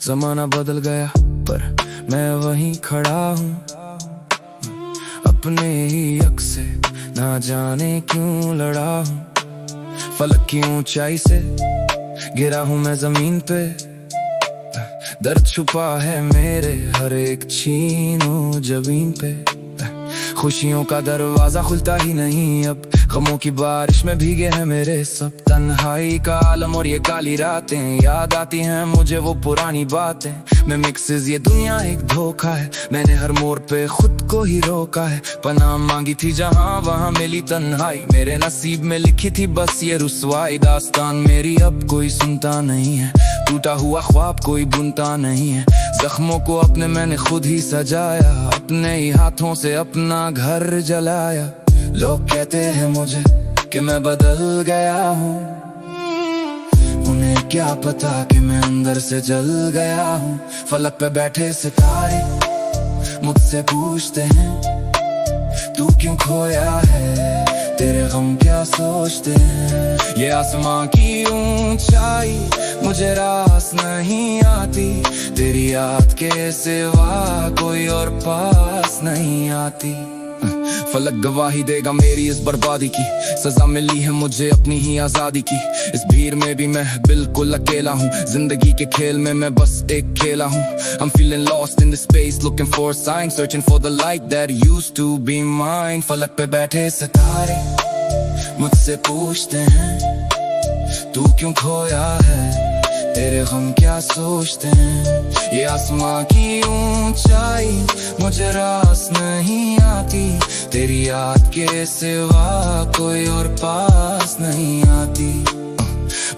ज़माना बदल गया पर मैं वहीं खड़ा हूँ, अपने ही हक से ना जाने क्यों लड़ा हूँ। फलक की ऊंचाई से गिरा हूँ मैं जमीन पे, दर्द छुपा है मेरे हर एक छीनो जमीन पे। खुशियों का दरवाजा खुलता ही नहीं अब, गमों की बारिश में भीगे हैं मेरे सब। तन्हाई का आलम और ये काली रातें, याद आती हैं मुझे वो पुरानी बातें। मैं मिक्सेस ये दुनिया एक धोखा है, मैंने हर मोड़ पे खुद को ही रोका है। पनाह मांगी थी जहाँ वहाँ मिली तन्हाई, मेरे नसीब में लिखी थी बस ये रुसवाई। दास्तान मेरी अब कोई सुनता नहीं है, टूटा हुआ ख्वाब कोई बुनता नहीं है। जख्मों को अपने मैंने खुद ही सजाया, अपने ही हाथों से अपना घर जलाया। लोग कहते हैं मुझे कि मैं बदल गया हूँ, उन्हें क्या पता कि मैं अंदर से जल गया हूँ। फलक पे बैठे सितारे मुझसे पूछते हैं तू क्यों खोया है, तेरे गम क्या सोचते हैं। ये आसमां की ऊंचाई मुझे रास नहीं आती, तेरी याद के सिवा कोई और पास नहीं आती। फलक गवाही देगा मेरी इस बर्बादी की, सजा मिली है मुझे अपनी ही आजादी की। इस भीड़ में भी मैं बिल्कुल अकेला हूँ, जिंदगी के खेल में मैं बस एक खेला हूँ। I'm feeling lost in this space, looking for a sign, searching for the light that used to be mine। फलक पे बैठे सितारे मुझसे पूछते हैं तू क्यों खोया है, तेरे गम क्या सोचते हैं। ये आसमां की ऊंचाई मुझे रास नहीं आती, तेरी याद के सिवा कोई और पास नहीं आती।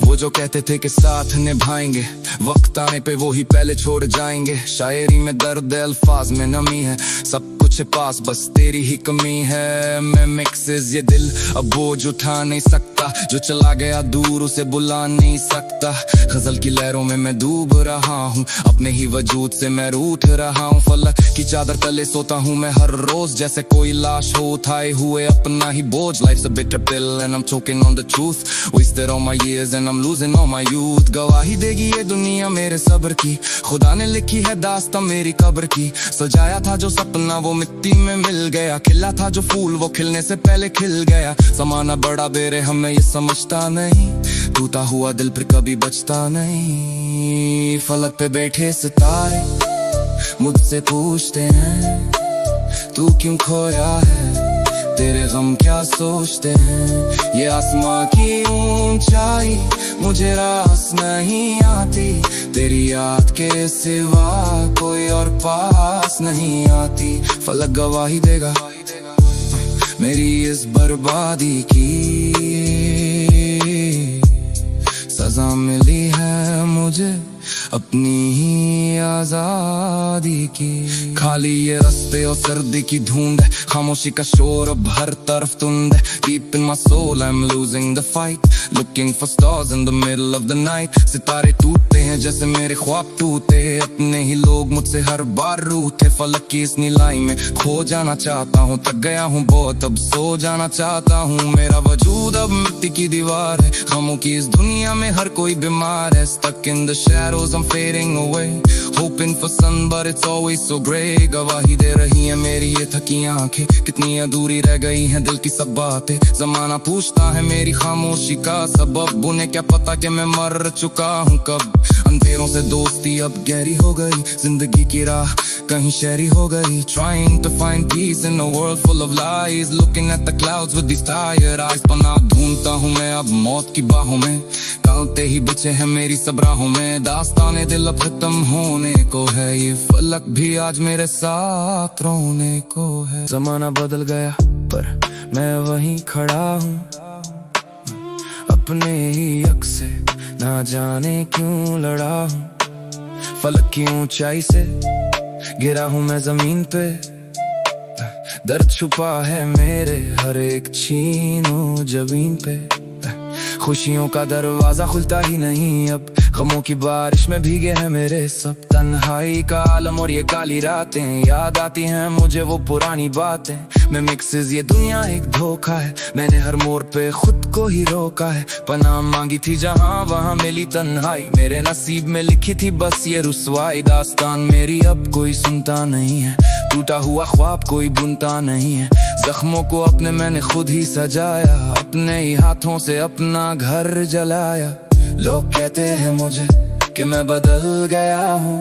वो जो कहते थे कि साथ निभाएंगे, वक्त आने पे वो ही पहले छोड़ जाएंगे। शायरी में दर्द है, अल्फाज में नमी है, सब कुछ पास बस तेरी ही कमी है। मैं मिक्सेस ये दिल अब बोझ उठा नहीं सकता, जो चला गया दूर उसे बुला नहीं सकता। गजल की लहरों में मैं डूब रहा हूँ, अपने ही वजूद से मैं रूठ रहा हूँ। फलक की चादर तले सोता हूँ मैं हर रोज, जैसे कोई लाश हो उठाए हुए अपना ही बोझ। Life's a bitter pill and I'm choking on the truth, wasted all my years and I'm losing all my youth। गवाही देगी ये दुनिया मेरे सब्र की, खुदा ने लिखी है दास्तां मेरी कब्र की। सजाया था जो सपना वो मिट्टी में मिल गया, खिला था जो फूल वो खिलने से पहले खिल गया। ज़माना बड़ा बेरहम है ये समझता नहीं, टूटा हुआ दिल फिर कभी बचता नहीं। फलक पे बैठे सितारे मुझसे पूछते हैं तू क्यों खोया है, तेरे गम क्या सोचते हैं। ये आसमां की ऊंचाई मुझे रास नहीं आती, तेरी याद के सिवा कोई और पास नहीं आती। फलक गवाही देगा मेरी इस बर्बादी की, सजा मिली है मुझे अपनी ही आजादी की। खाली ये रास्ते और सर्दी की धुंध है, खामोशी का शोर अब हर तरफ तुंद है। Deep in my soul I'm losing the fight, looking for stars in the middle of the night। सितारे टूटते हैं जैसे मेरे ख्वाब टूटे, अपने ही लोग मुझसे हर बार रूठे। फलक की इस नीलाई में खो जाना चाहता हूँ, थक गया हूँ बहुत अब सो जाना चाहता हूँ। मेरा वजूद अब मिट्टी की दीवार है, गमों की इस दुनिया में हर कोई बीमार है। Stuck in the shadows I'm fading away, hoping for sun but it's always so gray। गवाही दे रही है मेरी ये थकी आंखें, कितनी अधूरी रह गई हैं दिल की सब बातें। जमाना पूछता है मेरी खामोशी का सबब, उन्हें क्या पता कि मैं मर चुका हूँ कब। अंधेरों से दोस्ती अब गहरी हो गई, जिंदगी की राह कहीं शहरी हो गई। Trying to find peace in a world full of lies, looking at the clouds with these tired eyes। पनाह ढूंढता हूँ मैं अब मौत की बाहों में, कांटे ही बचे हैं मेरी सब राहों में। दास्ताने दिल अब खत्म होने को है, ये फलक भी आज मेरे साथ रोने को है। ज़माना बदल गया पर मैं वहीं खड़ा हूँ, अपने ही हक से ना जाने क्यों लड़ा हूँ। फलक की ऊंचाई से गिरा हूँ मैं जमीन पे, दर्द छुपा है मेरे हर एक छीनो जमीन पे। खुशियों का दरवाजा खुलता ही नहीं अब, गमों की बारिश में भीगे हैं मेरे सब। तन्हाई का आलम और ये काली रातें, याद आती हैं मुझे वो पुरानी बातें। मैं मिक्सेस ये दुनिया एक धोखा है, मैंने हर मोड़ पे खुद को ही रोका है। पनाह मांगी थी जहाँ वहाँ मिली तन्हाई, मेरे नसीब में लिखी थी बस ये रुसवाई। दास्तान मेरी अब कोई सुनता नहीं है, टूटा हुआ ख्वाब कोई बुनता नहीं है। जख्मों को अपने मैंने खुद ही सजाया, अपने ही हाथों से अपना घर जलाया। लोग कहते हैं मुझे कि मैं बदल गया हूँ,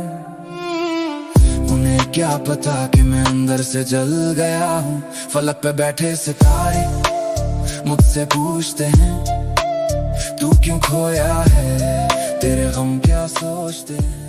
उन्हें क्या पता कि मैं अंदर से जल गया हूँ। फलक पे बैठे सितारे मुझसे पूछते हैं तू क्यों खोया है, तेरे गम क्या सोचते हैं।